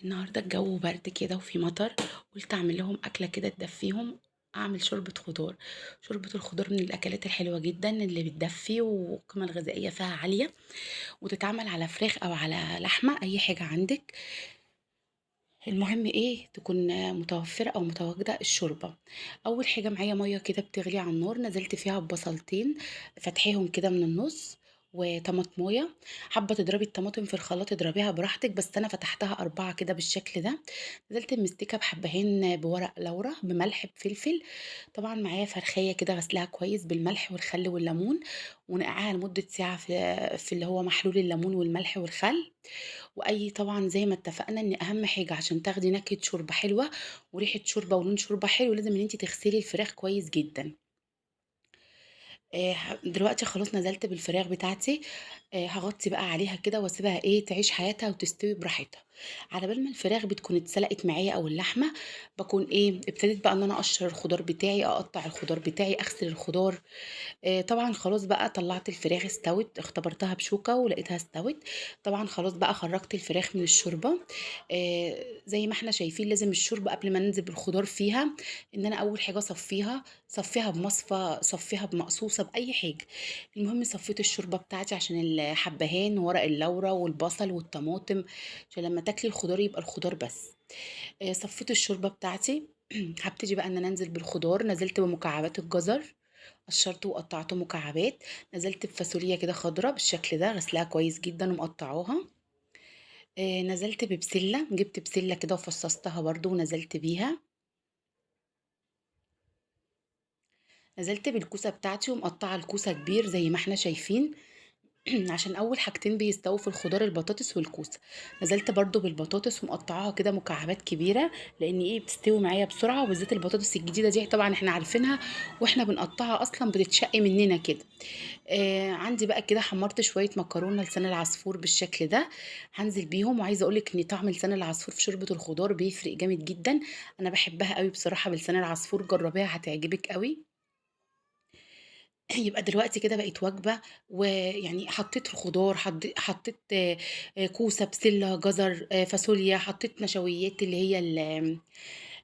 النهارده الجو برد كده وفي مطر. قلت اعمل لهم اكله كده تدفيهم. اعمل شوربه خضار. شوربه الخضار من الاكلات الحلوه جدا اللي بتدفي والقيمه الغذائيه فيها عاليه، وتتعمل على فراخ او على لحمه اي حاجه عندك. المهم ايه تكون متوفره او متواجده الشوربه. اول حاجه معايا ميه كده بتغلي على النار، نزلت فيها ببصلتين فتحيهم كده من النص وطماطمايه. حابه تضربي الطماطم في الخلاط اضربيها براحتك، بس انا فتحتها اربعه كده بالشكل ده. نزلت مستكه بحبهين بورق لورا بملح بفلفل. طبعا معايا فرخيه كده غسلها كويس بالملح والخل والليمون، ونقعها لمده ساعه في اللي هو محلول الليمون والملح والخل. واي طبعا زي ما اتفقنا ان اهم حاجه عشان تاخدي نكهه شوربه حلوه وريحه شوربه ولون شوربه حلو لازم ان انت تغسلي الفراخ كويس جدا. دلوقتي خلاص نزلت بالفراخ بتاعتي. هغطي بقى عليها كده واسيبها ايه تعيش حياتها وتستوي براحتها. على بال ما الفراخ بتكون اتسلقت معايا او اللحمه، بكون ايه ابتديت بقى ان انا اقشر الخضار بتاعي، اقطع الخضار بتاعي، اغسل الخضار. طبعا خلاص بقى طلعت الفراخ استوت، اختبرتها بشوكة ولقيتها استوت. طبعا خلاص بقى خرجت الفراخ من الشوربة. زي ما احنا شايفين لازم الشوربة قبل ما ننزل بالخضار فيها ان انا اول حاجة صفيها بمصفى، صفيها بمقصوصة باي حاجة. المهم صفيت الشوربة بتاعتي عشان الحبهان وورق اللورة والبصل والطماطم، عشان لما تاكلي الخضار يبقى الخضار بس. صفيت الشوربة بتاعتي. هبتدي بقى ان انا انزل بالخضار، نزلت بمكعبات الجزر، قشرته وقطعته مكعبات. نزلت بفاصوليا كده خضرا بالشكل ده غسلها كويس جدا ومقطعاها. نزلت ببسلة، جبت بسلة كده وفصصتها برضو ونزلت بيها. نزلت بالكوسة بتاعتي ومقطعة الكوسة كبير زي ما احنا شايفين. عشان اول حاجتين بيستووا في الخضار البطاطس والكوسه. نزلت برضو بالبطاطس ومقطعاها كده مكعبات كبيره، لان ايه بتستوي معايا بسرعه، وبالذات البطاطس الجديده دي طبعا احنا عارفينها واحنا بنقطعها اصلا بتتشق مننا كده. عندي بقى كده حمرت شويه مكرونه لسان العصفور بالشكل ده، هنزل بيهم. وعايزه اقولك ان طعم لسان العصفور في شوربه الخضار بيفرق جامد جدا. انا بحبها قوي بصراحه بلسان العصفور، جربيها هتعجبك قوي. يبقى دلوقتي كده بقت وجبة. ويعني حطيت خضار، حطيت كوسة، بسلة، جزر، فاصوليا، حطيت نشويات اللي هي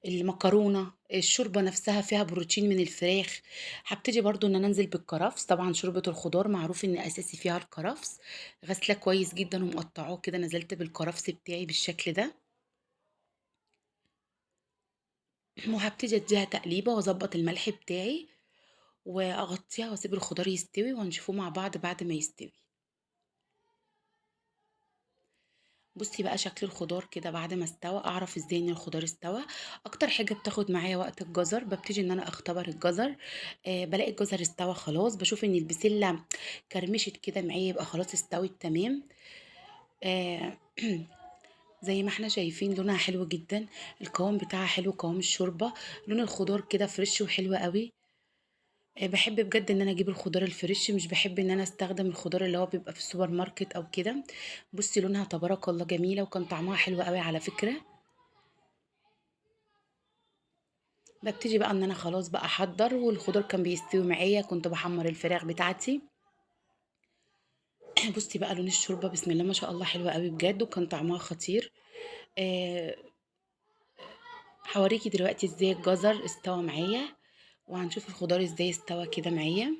المكرونة. الشوربة نفسها فيها بروتين من الفراخ. هبتدي برضو ان انا انزل بالكرفس، طبعا شوربة الخضار معروف ان اساسي فيها الكرفس. غسله كويس جدا ومقطعاه كده، نزلت بالكرفس بتاعي بالشكل ده. وهبتدي اديها تقليبة واظبط الملح بتاعي واغطيها واسيب الخضار يستوي، وهنشوفه مع بعض بعد ما يستوي. بصي بقى شكل الخضار كده بعد ما استوى اعرف ازاي ان الخضار استوى. اكتر حاجه بتاخد معايا وقت الجزر، ببتدي ان انا اختبر الجزر. بلاقي الجزر استوى خلاص، بشوف ان البسله كرمشت كده معايا يبقى خلاص استوت تمام. آه زي ما احنا شايفين لونها حلو جدا، القوام بتاعها حلو، قوام الشوربه. لون الخضار كده فريش وحلو قوي. باحب بجد إن أنا أجيب الخضار الفريش، مش باحب إن أنا أستخدم الخضار اللي هو بيبقى في السوبر ماركت أو كده. بُصّي لونها تبارك الله جميلة، وكان طعمها حلو أوي على فكرة. بابتدي بقى إن أنا خلاص بقى أحضّر، والخضار كان بيستوي معايا، كنت باحمّر الفراخ بتاعتي. بُصّي بقى لون الشوربة بسم الله ما شاء الله حلوة أوي بجد، وكان طعمها خطير. آآ هاوريكِ دلوقتي إزاي الجزر استوى معايا، وهنشوف الخضار إزاي استوى كده معايا.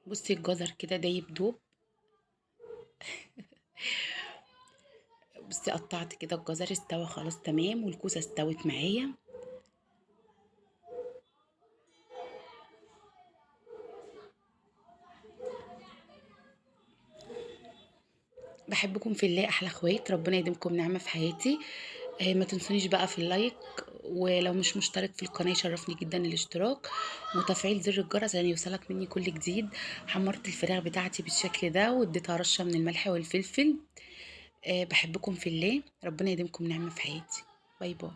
بُصّي الجزر كده دايب دوب. بُصّي قطّعت كده الجزر استوى خلاص تمام، والكوسة استوت معايا. باحبكم في الله أحلى أخوات، ربنا يديمكم نعمة في حياتي. ما تنسونيش بقى في اللايك، ولو مش مشترك في القناة يشرفني جدًا الاشتراك، وتفعيل زر الجرس عشان يوصلك مني كل جديد. حمّرت الفراخ بتاعتي بالشكل ده، واديتها رشة من الملح والفلفل. باحبكم في الله، ربنا يديمكم نعمة في حياتي. باي باي.